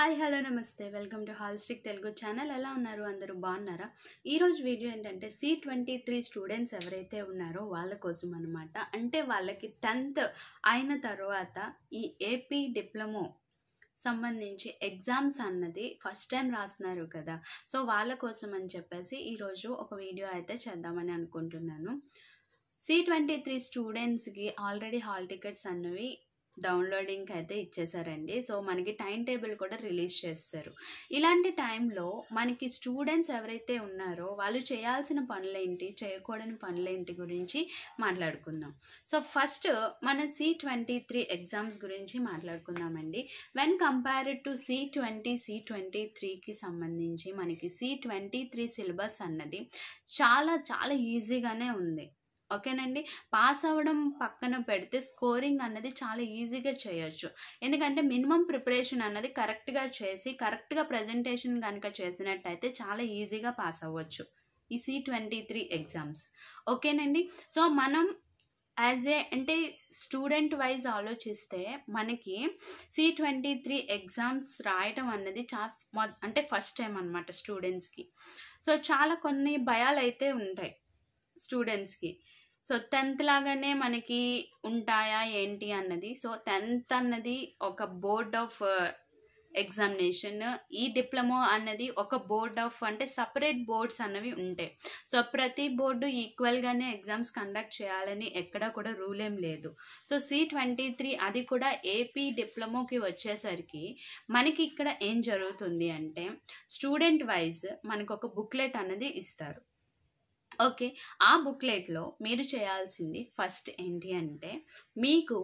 Hi hello నమస్తే welcome to హాల్స్టిక్ Telugu channel. ఎలా ఉన్నారు? అందరూ బాగున్నారా? ఈరోజు వీడియో ఏంటంటే C23 స్టూడెంట్స్ ఎవరైతే ఉన్నారో వాళ్ళ కోసం అనమాట. అంటే వాళ్ళకి 10th అయిన తర్వాత ఈ ఏపీ డిప్లొమో సంబంధించి ఎగ్జామ్స్ అన్నది ఫస్ట్ టైం రాస్తున్నారు కదా. సో వాళ్ళ కోసం అని చెప్పేసి ఈరోజు ఒక వీడియో అయితే చేద్దామని అనుకుంటున్నాను. C23 స్టూడెంట్స్కి ఆల్రెడీ హాల్ టికెట్స్ అన్నవి డౌన్లోడింగ్కి అయితే ఇచ్చేసారండి. సో మనకి టైం టేబుల్ కూడా రిలీజ్ చేస్తారు. ఇలాంటి టైంలో మనకి స్టూడెంట్స్ ఎవరైతే ఉన్నారో వాళ్ళు చేయాల్సిన పనులేంటి, చేయకూడని పనులేంటి గురించి మాట్లాడుకుందాం. సో ఫస్ట్ మన C23 ఎగ్జామ్స్ గురించి మాట్లాడుకుందామండి. వెన్ కంపేర్డ్ టు C23కి సంబంధించి మనకి C23 సిలబస్ అన్నది చాలా చాలా ఈజీగానే ఉంది. ఓకేనండి. పాస్ అవ్వడం పక్కన పెడితే స్కోరింగ్ అన్నది చాలా ఈజీగా చేయొచ్చు. ఎందుకంటే మినిమం ప్రిపరేషన్ అన్నది కరెక్ట్గా చేసి కరెక్ట్గా ప్రజెంటేషన్ కనుక చేసినట్టయితే చాలా ఈజీగా పాస్ అవ్వచ్చు ఈ C23 ఎగ్జామ్స్. ఓకేనండి. సో మనం అంటే స్టూడెంట్ వైజ్ ఆలోచిస్తే మనకి C23 ఎగ్జామ్స్ రాయటం అన్నది అంటే ఫస్ట్ టైం అనమాట స్టూడెంట్స్కి. సో చాలా కొన్ని భయాలు అయితే ఉంటాయి స్టూడెంట్స్కి. సో 10th లాగానే మనకి ఉంటాయా ఏంటి అన్నది. సో 10th అన్నది ఒక బోర్డ్ ఆఫ్ ఎగ్జామినేషన్, ఈ డిప్లొమా అన్నది ఒక బోర్డ్ ఆఫ్ అంటే సపరేట్ బోర్డ్స్ అన్నవి ఉంటాయి. సో ప్రతి బోర్డు ఈక్వల్గానే ఎగ్జామ్స్ కండక్ట్ చేయాలని ఎక్కడా కూడా రూల్ ఏం లేదు. సో C23 అది కూడా ఏపీ డిప్లొమాకి వచ్చేసరికి మనకి ఇక్కడ ఏం జరుగుతుంది అంటే స్టూడెంట్ వైజ్ మనకు ఒక బుక్లెట్ అన్నది ఇస్తారు. ఓకే, ఆ బుక్లెట్లో మీరు చేయాల్సింది ఫస్ట్ ఏంటి అంటే మీకు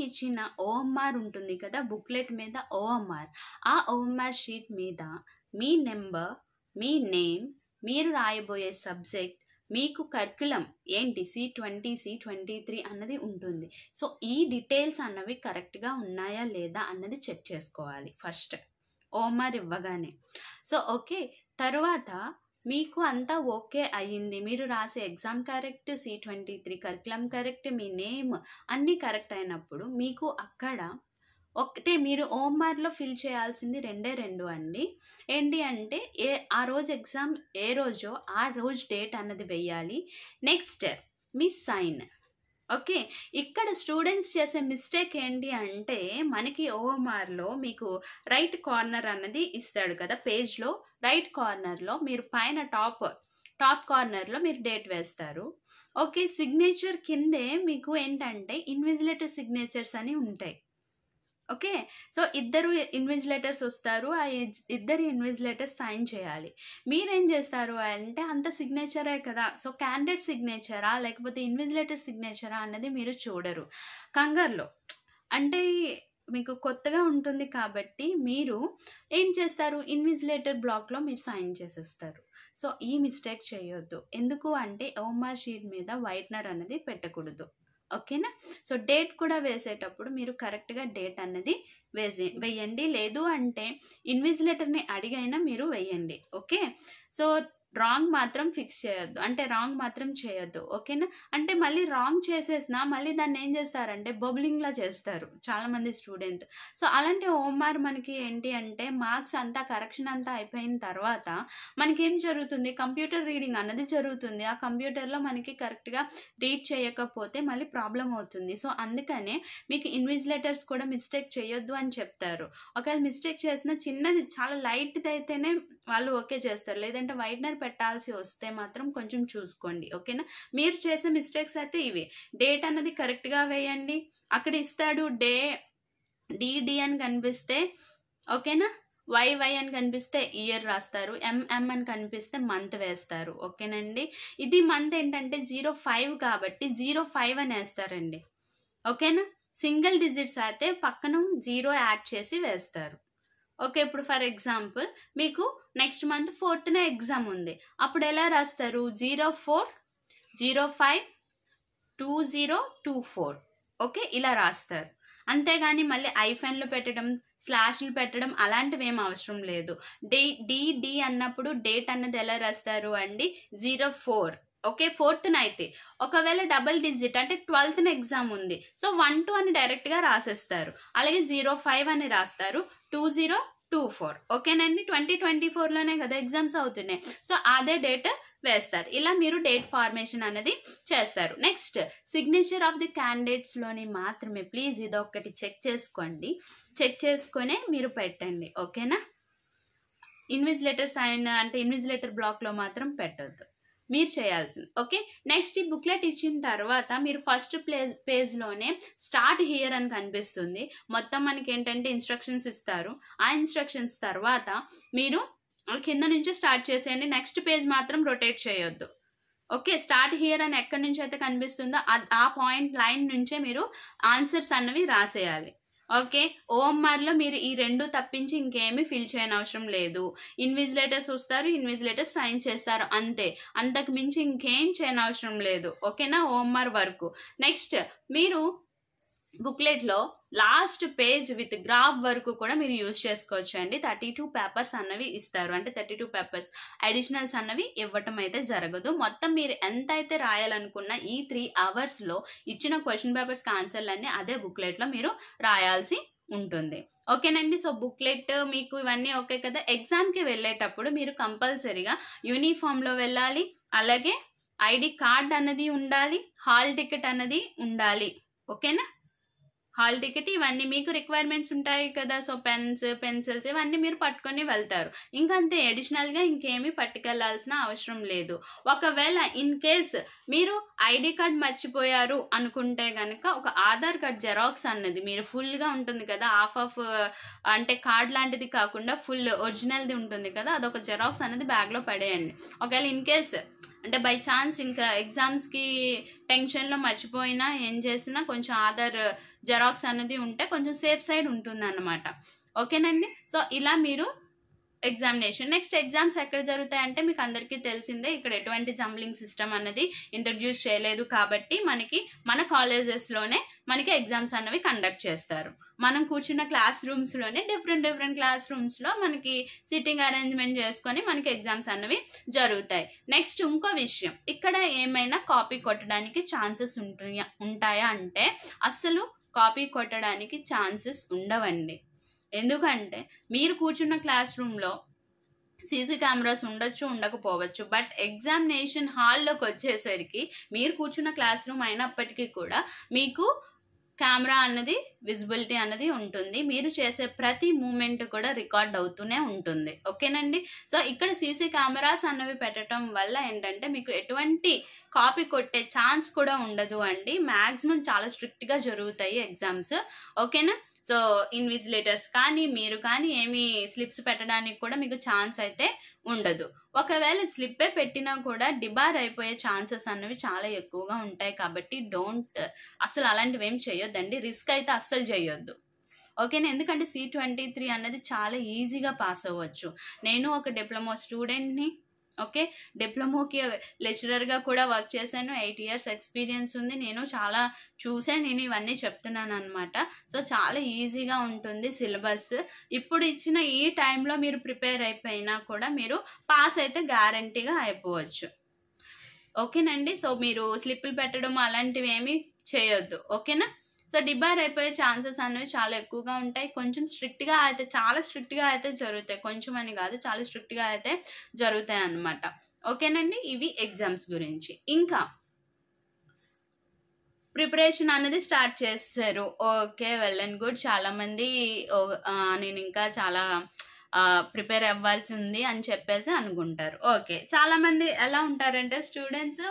ఇచ్చిన OMR ఉంటుంది కదా, బుక్లెట్ మీద OMR, ఆ OMR షీట్ మీద మీ నెంబర్, మీ నేమ్, మీరు రాయబోయే సబ్జెక్ట్, మీకు కరికులం ఏంటి C23 అన్నది ఉంటుంది. సో ఈ డీటెయిల్స్ అన్నవి కరెక్ట్గా ఉన్నాయా లేదా అన్నది చెక్ చేసుకోవాలి ఫస్ట్ OMR ఇవ్వగానే. సో ఓకే, తర్వాత మీకు అంతా ఓకే అయ్యింది, మీరు రాసే exam correct, C23 curriculum correct, మీ నేమ్ అన్నీ కరెక్ట్ అయినప్పుడు మీకు అక్కడ ఒకటే మీరు OMRలో ఫిల్ చేయాల్సింది రెండు అండి. ఏంటి అంటే ఆ రోజు ఎగ్జామ్ ఏ రోజో ఆ రోజు డేట్ అన్నది వెయ్యాలి. నెక్స్ట్ మీ సైన్. ఓకే, ఇక్కడ స్టూడెంట్స్ చేసే మిస్టేక్ ఏంటి అంటే మనకి OMRలో మీకు రైట్ కార్నర్ అన్నది ఇస్తాడు కదా, పేజ్లో రైట్ కార్నర్లో మీరు పైన టాప్ కార్నర్లో మీరు డేట్ వేస్తారు. ఓకే, సిగ్నేచర్ కిందే మీకు ఏంటంటే ఇన్విజిలేటర్ సిగ్నేచర్స్ అని ఉంటాయి. ఓకే, సో ఇద్దరు ఇన్విజిలేటర్స్ వస్తారు, ఆ ఇద్దరు ఇన్విజిలేటర్స్ సైన్ చేయాలి. మీరేం చేస్తారు అంటే అంత సిగ్నేచరే కదా, సో క్యాండిడేట్ సిగ్నేచరా లేకపోతే ఇన్విజిలేటర్ సిగ్నేచరా అన్నది మీరు చూడరు కంగారులో. అంటే మీకు కొత్తగా ఉంటుంది కాబట్టి మీరు ఏం చేస్తారు, ఇన్విజిలేటర్ బ్లాక్లో మీరు సైన్ చేసేస్తారు. సో ఈ మిస్టేక్ చేయొద్దు. ఎందుకు అంటే OMR షీట్ మీద వైట్నర్ అన్నది పెట్టకూడదు. ఓకేనా. సో డేట్ కూడా వేసేటప్పుడు మీరు కరెక్ట్గా డేట్ అన్నది వేయండి. లేదు అంటే ఇన్విజిలేటర్ని అడిగైనా మీరు వేయండి. ఓకే, సో రాంగ్ మాత్రం ఫిక్స్ చేయొద్దు, అంటే రాంగ్ మాత్రం చేయొద్దు. ఓకేనా. అంటే మళ్ళీ రాంగ్ చేసేసినా మళ్ళీ దాన్ని ఏం చేస్తారంటే బబ్లింగ్లా చేస్తారు చాలామంది స్టూడెంట్. సో అలాంటి OMR మనకి ఏంటి అంటే మార్క్స్ అంతా కరెక్షన్ అంతా అయిపోయిన తర్వాత మనకేం జరుగుతుంది, కంప్యూటర్ రీడింగ్ అన్నది జరుగుతుంది. ఆ కంప్యూటర్లో మనకి కరెక్ట్గా రీడ్ చేయకపోతే మళ్ళీ ప్రాబ్లం అవుతుంది. సో అందుకనే మీకు ఇన్విజిలేటర్స్ కూడా మిస్టేక్ చేయొద్దు అని చెప్తారు. ఒకవేళ మిస్టేక్ చేసిన చిన్నది చాలా లైట్ది అయితేనే వాళ్ళు ఓకే చేస్తారు, లేదంటే వైట్నర్ పెట్టాల్సి వస్తే మాత్రం కొంచెం చూసుకోండి. ఓకేనా. మీరు చేసే మిస్టేక్స్ అయితే ఇవి. డేట్ అన్నది కరెక్ట్గా వేయండి. అక్కడ ఇస్తాడు DD అని కనిపిస్తే ఓకేనా, YY అని కనిపిస్తే ఇయర్ రాస్తారు, MM అని కనిపిస్తే మంత్ వేస్తారు. ఓకేనండి. ఇది మంత్ ఏంటంటే 05 కాబట్టి 05 అని వేస్తారండి. ఓకేనా. సింగిల్ డిజిట్స్ అయితే పక్కన 0 యాడ్ చేసి వేస్తారు. ఓకే, ఇప్పుడు ఫర్ ఎగ్జాంపుల్ మీకు నెక్స్ట్ మంత్ 4th ఎగ్జామ్ ఉంది, అప్పుడు ఎలా రాస్తారు, 04/05/2024. ఓకే, ఇలా రాస్తారు. అంతేగాని మళ్ళీ ఐఫెన్లు పెట్టడం, స్లాష్లు పెట్టడం అలాంటివి ఏం అవసరం లేదు. DD అన్నప్పుడు డేట్ అన్నది ఎలా రాస్తారు అండి, 04. ఓకే, 4th అయితే ఒకవేళ డబుల్ డిజిట్ అంటే 12th ఎగ్జామ్ ఉంది, సో 12 అని డైరెక్ట్గా రాసేస్తారు. అలాగే 05 అని రాస్తారు, 20 2024 ఓకేనండి. 2024లోనే కదా ఎగ్జామ్స్ అవుతున్నాయి. సో అదే డేట్ వేస్తారు. ఇలా మీరు డేట్ ఫార్మేషన్ అనేది చేస్తారు. నెక్స్ట్ సిగ్నేచర్ ఆఫ్ ది క్యాండిడేట్స్లోని మాత్రమే ప్లీజ్ ఇదొక్కటి చెక్ చేసుకోండి. చెక్ చేసుకునే మీరు పెట్టండి, ఓకేనా. ఇన్విజిలేటర్ సైన్ అంటే ఇన్విజిలేటర్ బ్లాక్లో మాత్రం పెట్టద్దు, మీరు చేయాల్సింది. ఓకే, నెక్స్ట్ ఈ బుక్లెట్ ఇచ్చిన తర్వాత మీరు ఫస్ట్ పేజ్లోనే స్టార్ట్ హియర్ అని కనిపిస్తుంది. మొత్తం మనకి ఏంటంటే ఇన్స్ట్రక్షన్స్ ఇస్తారు. ఆ ఇన్స్ట్రక్షన్స్ తర్వాత మీరు కింద నుంచి స్టార్ట్ చేసేయండి. నెక్స్ట్ పేజ్ మాత్రం రొటేట్ చేయొద్దు. ఓకే, స్టార్ట్ హియర్ అని ఎక్కడి నుంచి అయితే కనిపిస్తుందో ఆ పాయింట్ లైన్ నుంచే మీరు ఆన్సర్స్ అన్నవి రాసేయాలి. ఓకే, ఓఎంఆర్లో మీరు ఈ రెండు తప్పించి ఇంకేమీ ఫిల్ చేయని అవసరం లేదు. ఇన్విజిలేటర్స్ వస్తారు, ఇన్విజిలేటర్స్ సైన్ చేస్తారు, అంతే. అంతకు మించి ఇంకేం చేయని అవసరం లేదు, ఓకేనా, ఓఎంఆర్ వరకు. నెక్స్ట్ మీరు బుక్లెట్లో లాస్ట్ పేజ్ విత్ గ్రాఫ్ వరకు కూడా మీరు యూజ్ చేసుకోవచ్చు అండి. 32 పేపర్స్ అన్నవి ఇస్తారు. అంటే 32 పేపర్స్ అడిషనల్స్ అన్నవి ఇవ్వటం అయితే జరగదు. మొత్తం మీరు ఎంత అయితే రాయాలనుకున్న ఈ 3 అవర్స్లో ఇచ్చిన క్వశ్చన్ పేపర్స్కి ఆన్సర్లన్నీ అదే బుక్లెట్లో మీరు రాయాల్సి ఉంటుంది, ఓకేనండి. సో బుక్లెట్ మీకు ఇవన్నీ ఓకే కదా. ఎగ్జామ్కి వెళ్ళేటప్పుడు మీరు కంపల్సరీగా యూనిఫామ్లో వెళ్ళాలి. అలాగే ఐడి కార్డ్ అన్నది ఉండాలి, హాల్ టికెట్ అన్నది ఉండాలి, ఓకేనా. హాల్ టికెట్ ఇవన్నీ మీకు రిక్వైర్మెంట్స్ ఉంటాయి కదా. సో పెన్స్, పెన్సిల్స్ ఇవన్నీ మీరు పట్టుకొని వెళ్తారు. ఇంకంతే, అడిషనల్గా ఇంకేమీ పట్టుకెళ్లాల్సిన అవసరం లేదు. ఒకవేళ ఇన్ కేస్ మీరు ఐడి కార్డ్ మర్చిపోయారు అనుకుంటే కనుక ఒక ఆధార్ కార్డ్ జెరాక్స్ అన్నది మీరు ఫుల్గా ఉంటుంది కదా, ఆఫ్ అంటే కార్డ్ లాంటిది కాకుండా ఫుల్ ఒరిజినల్ది ఉంటుంది కదా, అదొక జెరాక్స్ అనేది బ్యాగ్లో పడేయండి. ఒకవేళ ఇన్ కేస్ అంటే బై ఛాన్స్ ఇంకా ఎగ్జామ్స్కి టెన్షన్లో మర్చిపోయినా ఏం చేసినా కొంచెం ఆధార్ జెరాక్స్ అనేది ఉంటే కొంచెం సేఫ్ సైడ్ ఉంటుంది అన్నమాట, ఓకేనండి. సో ఇలా మీరు ఎగ్జామినేషన్. నెక్స్ట్ ఎగ్జామ్స్ ఎక్కడ జరుగుతాయంటే మీకు అందరికీ తెలిసిందే, ఇక్కడ ఎటువంటి జంబ్లింగ్ సిస్టమ్ అన్నది ఇంట్రడ్యూస్ చేయలేదు కాబట్టి మన కాలేజెస్లోనే మనకి ఎగ్జామ్స్ అన్నవి కండక్ట్ చేస్తారు. మనం కూర్చున్న క్లాస్ రూమ్స్లోనే డిఫరెంట్ క్లాస్ రూమ్స్లో మనకి సిట్టింగ్ అరేంజ్మెంట్ చేసుకొని మనకి ఎగ్జామ్స్ అన్నవి జరుగుతాయి. నెక్స్ట్ ఇంకో విషయం, ఇక్కడ ఏమైనా కాపీ కొట్టడానికి ఛాన్సెస్ ఉంటాయా అంటే అస్సలు కాపీ కొట్టడానికి ఛాన్సెస్ ఉండవండి. ఎందుకంటే మీరు కూర్చున్న క్లాస్ రూమ్లో సీసీ కెమెరాస్ ఉండొచ్చు, ఉండకపోవచ్చు. బట్ ఎగ్జామినేషన్ హాల్లోకి వచ్చేసరికి మీరు కూర్చున్న క్లాస్ రూమ్ అయినప్పటికీ కూడా మీకు కెమెరా అన్నది విజిబిలిటీ అన్నది ఉంటుంది. మీరు చేసే ప్రతి మూమెంట్ కూడా రికార్డ్ అవుతూనే ఉంటుంది, ఓకేనండి. సో ఇక్కడ సీసీ కెమెరాస్ అన్నవి పెట్టడం వల్ల ఏంటంటే మీకు ఎటువంటి కాపీ కొట్టే ఛాన్స్ కూడా ఉండదు అండి. మ్యాక్సిమం చాలా స్ట్రిక్ట్గా జరుగుతాయి ఎగ్జామ్స్, ఓకేనా. సో ఇన్విజిలేటర్స్ కానీ మీరు కానీ ఏమి స్లిప్స్ పెట్టడానికి కూడా మీకు ఛాన్స్ అయితే ఉండదు. ఒకవేళ స్లిప్పే పెట్టినా కూడా డిబార్ అయిపోయే ఛాన్సెస్ అన్నవి చాలా ఎక్కువగా ఉంటాయి కాబట్టి అసలు అలాంటివి ఏం చేయొద్దండి. రిస్క్ అయితే అస్సలు చేయొద్దు, ఓకేనా. ఎందుకంటే C23 అన్నది చాలా ఈజీగా పాస్ అవ్వచ్చు. నేను ఒక డిప్లొమా స్టూడెంట్ని, ఓకే. డిప్లొమాకి లెక్చరర్గా కూడా వర్క్ చేశాను. 8 years ఎక్స్పీరియన్స్ ఉంది. నేను చాలా నేను ఇవన్నీ చెప్తున్నాను అనమాట. సో చాలా ఈజీగా ఉంటుంది సిలబస్. ఇప్పుడు ఇచ్చిన ఈ టైంలో మీరు ప్రిపేర్ అయిపోయినా కూడా మీరు పాస్ అయితే గ్యారంటీగా అయిపోవచ్చు, ఓకేనండి. సో మీరు స్లిప్పులు పెట్టడం అలాంటివి ఏమీ చేయొద్దు, ఓకేనా. సో డిబార్ అయిపోయే ఛాన్సెస్ అనేవి చాలా ఎక్కువగా ఉంటాయి. కొంచెం స్ట్రిక్ట్గా అయితే చాలా స్ట్రిక్ట్గా అయితే జరుగుతాయి, కొంచెం అని కాదు, చాలా స్ట్రిక్ట్గా అయితే జరుగుతాయి అన్నమాట, ఓకేనండి. ఇవి ఎగ్జామ్స్ గురించి. ఇంకా ప్రిపరేషన్ అనేది స్టార్ట్ చేస్తారు, ఓకే, వెల్ అండ్ గుడ్. చాలామంది నేను ఇంకా చాలా ప్రిపేర్ అవ్వాల్సి ఉంది అని చెప్పేసి అనుకుంటారు, ఓకే. చాలామంది ఎలా ఉంటారంటే స్టూడెంట్స్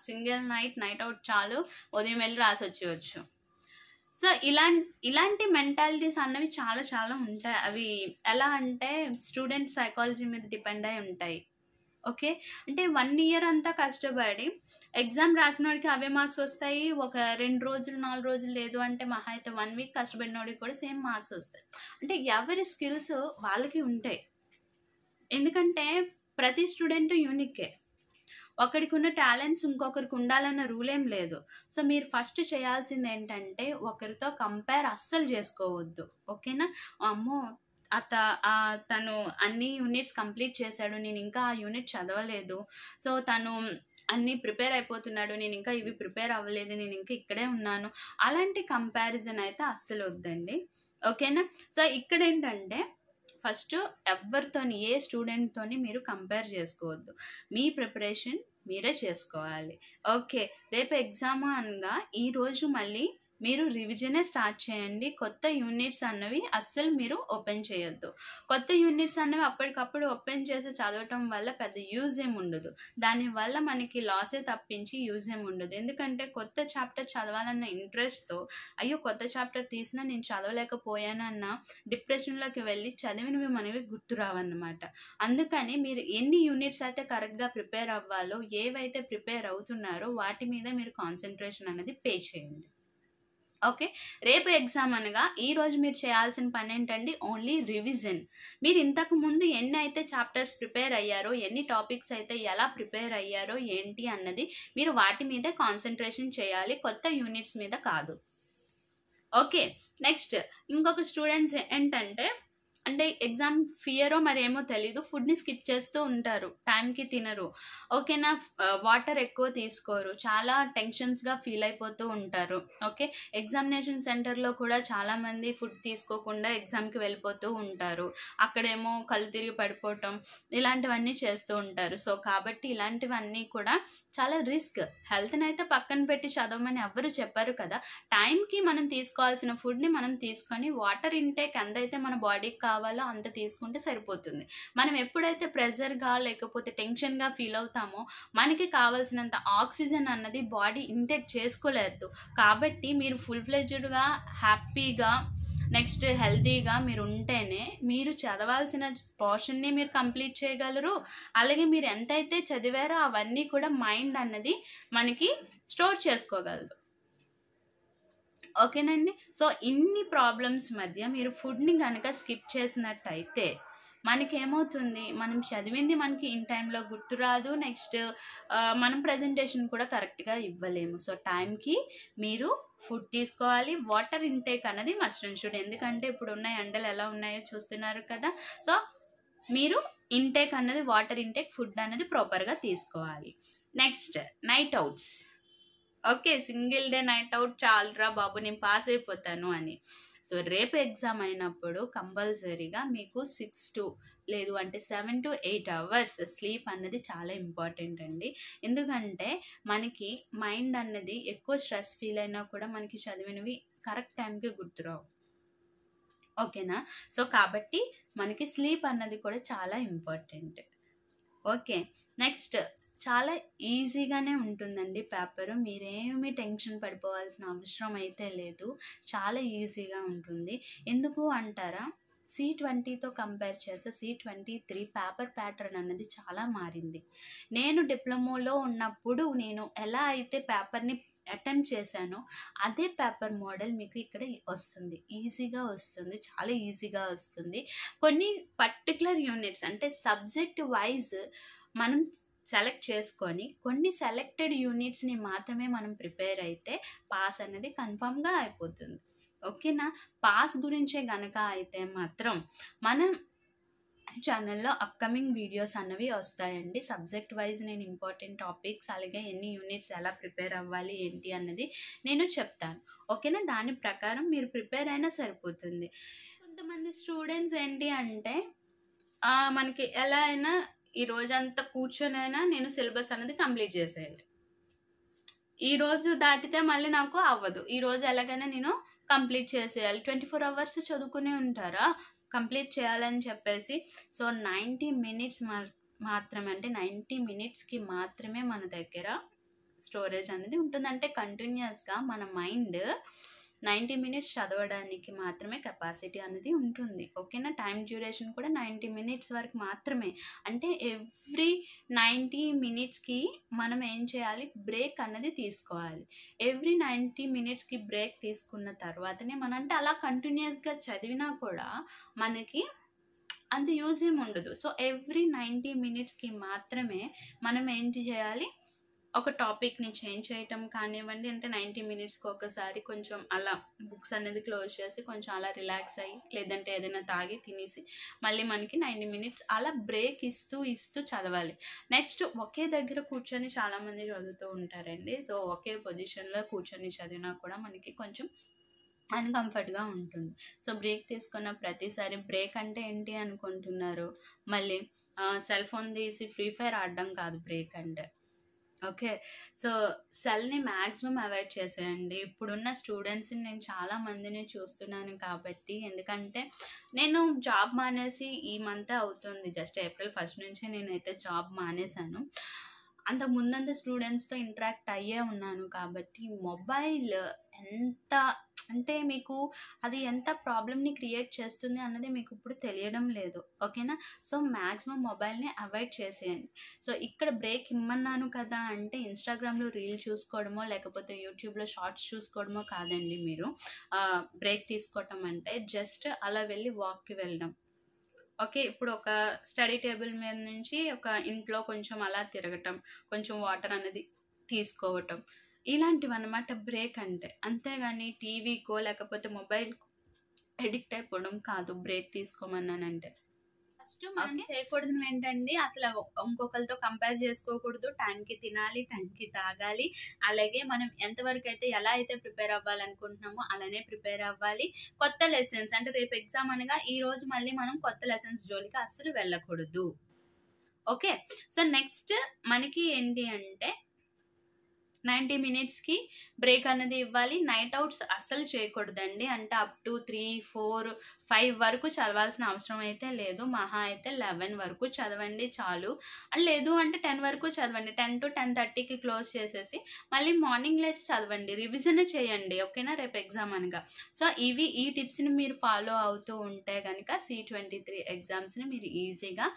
సింగిల్ నైట్ అవుట్ చాలు, ఉదయం వెళ్ళి రాసి వచ్చేయచ్చు. సో ఇలాంటి మెంటాలిటీస్ అన్నవి చాలా ఉంటాయి. అవి ఎలా అంటే స్టూడెంట్ సైకాలజీ మీద డిపెండ్ అయి ఉంటాయి, ఓకే. అంటే 1 year అంతా కష్టపడి ఎగ్జామ్ రాసిన వాడికి అవే మార్క్స్ వస్తాయి. ఒక 2 రోజులు 4 రోజులు లేదు అంటే మహా అయితే 1 week కష్టపడిన వాడికి కూడా సేమ్ మార్క్స్ వస్తాయి. అంటే ఎవరి స్కిల్స్ వాళ్ళకి ఉంటాయి. ఎందుకంటే ప్రతి స్టూడెంట్ యూనిక్కే. ఒకరికి ఉన్న టాలెంట్స్ ఇంకొకరికి ఉండాలన్న రూల్ ఏం లేదు. సో మీరు ఫస్ట్ చేయాల్సింది ఏంటంటే ఒకరితో కంపేర్ అస్సలు చేసుకోవద్దు, ఓకేనా. అమ్మో తను అన్ని యూనిట్స్ కంప్లీట్ చేశాడు, నేను ఇంకా ఆ యూనిట్ చదవలేదు, సో తను అన్నీ ప్రిపేర్ అయిపోతున్నాడు, నేను ఇంకా ఇవి ప్రిపేర్ అవ్వలేదు, నేను ఇంకా ఇక్కడే ఉన్నాను, అలాంటి కంపారిజన్ అయితే అస్సలు వద్దండి, ఓకేనా. సో ఇక్కడ ఏంటంటే ఫస్ట్ ఎవరితోని ఏ స్టూడెంట్తోని మీరు కంపేర్ చేసుకోవద్దు. మీ ప్రిపరేషన్ మీరే చేసుకోవాలి. ఓకే, రేపు ఎగ్జామ్ అనగా ఈరోజు మళ్ళీ మీరు రివిజనే స్టార్ట్ చేయండి. కొత్త యూనిట్స్ అన్నవి అస్సలు మీరు ఓపెన్ చేయొద్దు. కొత్త యూనిట్స్ అన్నవి అప్పటికప్పుడు ఓపెన్ చేసి చదవటం వల్ల పెద్ద యూజ్ ఏమి ఉండదు. దానివల్ల మనకి లాసే తప్పించి యూజ్ ఏమి ఉండదు. ఎందుకంటే కొత్త చాప్టర్ చదవాలన్న ఇంట్రెస్ట్తో అయ్యో కొత్త చాప్టర్ తీసినా నేను చదవలేకపోయానన్న డిప్రెషన్లోకి వెళ్ళి చదివినవి మనవి గుర్తు రావన్నమాట. అందుకని మీరు ఎన్ని యూనిట్స్ అయితే కరెక్ట్గా ప్రిపేర్ అవ్వాలో, ఏవైతే ప్రిపేర్ అవుతున్నారో వాటి మీద మీరు కాన్సన్ట్రేషన్ అనేది పే చేయండి. ఓకే, రేపు ఎగ్జామ్ అనగా ఈరోజు మీరు చేయాల్సిన పని ఏంటండి? Only revision. మీరు ఇంతకు ముందు ఎన్ని అయితే చాప్టర్స్ ప్రిపేర్ అయ్యారో, ఎన్ని టాపిక్స్ అయితే ఎలా ప్రిపేర్ అయ్యారో ఏంటి అన్నది మీరు వాటి మీదే కాన్సన్ట్రేషన్ చేయాలి, కొత్త యూనిట్స్ మీద కాదు. ఓకే, నెక్స్ట్ ఇంకొక స్టూడెంట్స్ ఏంటంటే అంటే ఎగ్జామ్ ఫియరో మరేమో తెలీదు, ఫుడ్ని స్కిప్ చేస్తూ ఉంటారు, టైంకి తినరు. ఓకేనా, వాటర్ ఎక్కువ తీసుకోరు, చాలా టెన్షన్స్గా ఫీల్ అయిపోతూ ఉంటారు. ఓకే, ఎగ్జామినేషన్ సెంటర్లో కూడా చాలామంది ఫుడ్ తీసుకోకుండా ఎగ్జామ్కి వెళ్ళిపోతూ ఉంటారు. అక్కడేమో కళ్ళు తిరిగి పడిపోవటం ఇలాంటివన్నీ చేస్తూ ఉంటారు. సో కాబట్టి ఇలాంటివన్నీ కూడా చాలా రిస్క్. హెల్త్ని అయితే పక్కన పెట్టి చదవమని ఎవ్వరు చెప్పారు కదా. టైంకి మనం తీసుకోవాల్సిన ఫుడ్ని మనం తీసుకొని వాటర్ ఇంటేక్ ఎంతైతే మన బాడీకి కావాలో అంత తీసుకుంటే సరిపోతుంది. మనం ఎప్పుడైతే ప్రెజర్గా లేకపోతే టెన్షన్గా ఫీల్ అవుతామో మనకి కావాల్సినంత ఆక్సిజన్ అన్నది బాడీ ఇంటేక్ చేసుకోలేదు. కాబట్టి మీరు ఫుల్ ఫ్లెడ్జ్డ్గా హ్యాపీగా నెక్స్ట్ హెల్తీగా మీరు ఉంటేనే మీరు చదవాల్సిన పోర్షన్ని మీరు కంప్లీట్ చేయగలరు. అలాగే మీరు ఎంతైతే చదివారో అవన్నీ కూడా మైండ్ అన్నది మనకి స్టోర్ చేసుకోగలదు. ఓకేనండి. సో ఇన్ని ప్రాబ్లమ్స్ మధ్య మీరు ఫుడ్ని కనుక స్కిప్ చేసినట్టయితే మనకేమవుతుంది, మనం చదివింది మనకి ఇన్ టైంలో గుర్తురాదు. నెక్స్ట్ మనం ప్రజెంటేషన్ కూడా కరెక్ట్గా ఇవ్వలేము. సో టైంకి మీరు ఫుడ్ తీసుకోవాలి. వాటర్ ఇంటేక్ అనేది మస్ట్ అండ్ షుడ్. ఎందుకంటే ఇప్పుడున్న ఎండలు ఎలా ఉన్నాయో చూస్తున్నారు కదా. సో మీరు ఇంటేక్ అన్నది వాటర్ ఇంటేక్, ఫుడ్ అనేది ప్రాపర్గా తీసుకోవాలి. Next night outs. Okay, single day night out చాలురా బాబు నేను పాస్ అయిపోతాను అని. సో రేపు ఎగ్జామ్ అయినప్పుడు కంపల్సరీగా మీకు 6 to లేదు అంటే 7 to 8 hours స్లీప్ అన్నది చాలా ఇంపార్టెంట్ అండి. ఎందుకంటే మనకి మైండ్ అన్నది ఎక్కువ స్ట్రెస్ ఫీల్ అయినా కూడా మనకి చదివినవి కరెక్ట్ టైంకి గుర్తురావు. ఓకేనా, సో కాబట్టి మనకి స్లీప్ అన్నది కూడా చాలా ఇంపార్టెంట్. ఓకే, నెక్స్ట్ చాలా ఈజీగానే ఉంటుందండి పేపరు. మీరేమీ టెన్షన్ పడిపోవాల్సిన అవసరం అయితే లేదు, చాలా ఈజీగా ఉంటుంది. ఎందుకు అంటారా, C20తో కంపేర్ చేస్తే C23 పేపర్ ప్యాటర్న్ అన్నది చాలా మారింది. నేను డిప్లొమాలో ఉన్నప్పుడు నేను ఎలా అయితే పేపర్ని అటెంప్ట్ చేశానో అదే పేపర్ మోడల్ మీకు ఇక్కడ వస్తుంది, ఈజీగా వస్తుంది, చాలా ఈజీగా వస్తుంది. కొన్ని పర్టికులర్ యూనిట్స్ అంటే సబ్జెక్ట్ వైజ్ మనం సెలెక్ట్ చేసుకొని కొన్ని సెలెక్టెడ్ యూనిట్స్ని మాత్రమే మనం ప్రిపేర్ అయితే పాస్ అనేది కన్ఫామ్గా అయిపోతుంది. ఓకేనా, పాస్ గురించే గనక అయితే మాత్రం మనం ఛానల్లో అప్కమింగ్ వీడియోస్ అన్నవి వస్తాయండి. సబ్జెక్ట్ వైజ్ నేను ఇంపార్టెంట్ టాపిక్స్ అలాగే ఎన్ని యూనిట్స్ ఎలా ప్రిపేర్ అవ్వాలి ఏంటి అన్నది నేను చెప్తాను. ఓకేనా, దాని ప్రకారం మీరు ప్రిపేర్ అయినా సరిపోతుంది. కొంతమంది స్టూడెంట్స్ ఏంటి అంటే మనకి ఎలా అయినా ఈ రోజంతా కూర్చొనైనా నేను సిలబస్ అనేది కంప్లీట్ చేసేయాలి, ఈరోజు దాటితే మళ్ళీ నాకు అవ్వదు, ఈరోజు ఎలాగైనా నేను కంప్లీట్ చేసేయాలి. 24 hours చదువుకునే ఉంటారా, కంప్లీట్ చేయాలని చెప్పేసి. సో 90 minutes మాత్రమే, అంటే 90 minutesకి మాత్రమే మన దగ్గర స్టోరేజ్ అనేది ఉంటుంది. అంటే కంటిన్యూస్గా మన మైండ్ 90 minutes చదవడానికి మాత్రమే కెపాసిటీ అనేది ఉంటుంది. ఓకేనా, టైం డ్యూరేషన్ కూడా 90 minutes వరకు మాత్రమే. అంటే ఎవ్రీ 90 minutesకి మనం ఏం చేయాలి, బ్రేక్ అన్నది తీసుకోవాలి. ఎవ్రీ 90 minutesకి బ్రేక్ తీసుకున్న తర్వాతనే మనం, అంటే అలా కంటిన్యూస్గా చదివినా కూడా మనకి అంత యూజ్ ఏమి ఉండదు. సో ఎవ్రీ 90 minutesకి మాత్రమే మనం ఏంటి చేయాలి, ఒక టాపిక్ని చేంజ్ చేయటం కానివ్వండి. అంటే 90 minutesకి ఒకసారి కొంచెం అలా బుక్స్ అనేది క్లోజ్ చేసి కొంచెం అలా రిలాక్స్ అయ్యి లేదంటే ఏదైనా తాగి తినేసి మళ్ళీ మనకి 90 minutes అలా బ్రేక్ ఇస్తూ చదవాలి. నెక్స్ట్ ఒకే దగ్గర కూర్చొని చాలామంది చదువుతూ ఉంటారండి. సో ఒకే పొజిషన్లో కూర్చొని చదివినా కూడా మనకి కొంచెం అన్‌కంఫర్ట్‌గా ఉంటుంది. సో, బ్రేక్ తీసుకున్న ప్రతిసారి బ్రేక్ అంటే ఏంటి అనుకుంటున్నారు? మళ్ళీ సెల్ ఫోన్ తీసి ఫ్రీ ఫైర్ ఆడడం కాదు బ్రేక్ అంటే. ఓకే. సో, సెల్‌ని మాక్సిమం అవాయిడ్ చేసేయండి. ఇప్పుడున్న స్టూడెంట్స్‌ని నేను చాలా మందిని చూస్తున్నాను కాబట్టి, ఎందుకంటే నేను జాబ్ మానేసి ఈ మంతే అవుతుంది. జస్ట్ ఏప్రిల్ 1 నుంచే నేనైతే జాబ్ మానేశాను. అంతకు ముందంతా స్టూడెంట్స్‌తో ఇంటరాక్ట్ అయ్యే ఉన్నాను కాబట్టి, మొబైల్ ఎంత అంటే మీకు అది ఎంత ప్రాబ్లమ్‌ని క్రియేట్ చేస్తుంది అన్నది మీకిప్పుడు తెలియడం లేదు. ఓకేనా? సో, మాక్సిమం మొబైల్‌ని అవాయిడ్ చేసేయండి. సో, ఇక్కడ బ్రేక్ ఇమ్మన్నాను కదా అంటే ఇన్‌స్టాగ్రామ్‌లో రీల్ చూసుకోవడమో, లేకపోతే యూట్యూబ్‌లో షార్ట్స్ చూసుకోవడమో కాదండి మీరు బ్రేక్ తీసుకోవటం అంటే జస్ట్ అలా వెళ్ళి వాక్‌కి వెళ్ళడం. ఓకే. ఇప్పుడు ఒక స్టడీ టేబుల్ మీద నుంచి ఒక ఇంట్లో కొంచెం అలా తిరగటం, కొంచెం వాటర్ అనేది తీసుకోవటం. ఇలాంటివన్నమాట బ్రేక్ అంటే. అంతేగాని టీవీకో లేకపోతే మొబైల్‌కో అడిక్ట్ అయిపోవడం కాదు బ్రేక్ తీసుకోమన్నానంటే. ఫస్ట్ మనం చేయకూడనివేంటండి అసల ఇంకొకళ్ళతో కంపేర్ చేసుకోకూడదు. టైంకి తినాలి, టైంకి తాగాలి. అలాగే మనం ఎంతవరకైతే ఎలా అయితే ప్రిపేర్ అవ్వాలనుకుంటున్నామో అలానే ప్రిపేర్ అవ్వాలి. కొత్త లెసన్స్ అంటే రేపు ఎగ్జామ్ అనగా ఈరోజు మళ్ళీ మనం కొత్త లెసన్స్ జోలికి అస్సలు వెళ్ళకూడదు. ఓకే. సో, నెక్స్ట్ మనకి ఏంటి అంటే 90 మినిట్స్‌కి బ్రేక్ అనేది ఇవ్వాలి. నైట్ ఔట్స్ అస్సలు చేయకూడదండి. అంటే అప్ టు 3, 4, 5 వరకు చదవాల్సిన అవసరం అయితే లేదు. మహా అయితే 11 వరకు చదవండి చాలు. లేదు అంటే 10 వరకు చదవండి. 10-10:30కి క్లోజ్ చేసేసి మళ్ళీ మార్నింగ్ లేచి చదవండి. రివిజన్ చేయండి. ఓకేనా? రేపు ఎగ్జామ్ అనగా. సో, ఈ టిప్స్‌ని మీరు ఫాలో అవుతూ ఉంటే గనక C23 ఎగ్జామ్స్‌ని మీరు ఈజీగా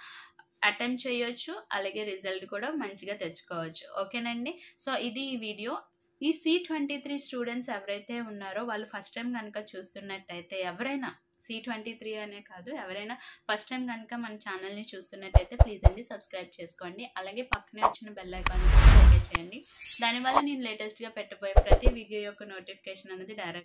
అటెంప్ట్ చేయొచ్చు. అలాగే రిజల్ట్ కూడా మంచిగా తెచ్చుకోవచ్చు. ఓకేనండి. సో, ఇది ఈ వీడియో. ఈ C23 స్టూడెంట్స్ ఎవరైతే ఉన్నారో వాళ్ళు ఫస్ట్ టైమ్ గనక చూస్తున్నట్టయితే ఎవరైనా C23 అనే కాదు ఎవరైనా ఫస్ట్ టైమ్ గనక మన ఛానల్‌ని చూస్తున్నట్టయితే ప్లీజ్ అండి సబ్స్క్రైబ్ చేసుకోండి. అలాగే పక్కనే వచ్చిన బెల్ ఐకాన్ కూడా ఓకే చేయండి. దానివల్ల నేను లేటెస్ట్‌గా పెట్టబోయే ప్రతి వీడియో యొక్క నోటిఫికేషన్ అనేది డైరెక్ట్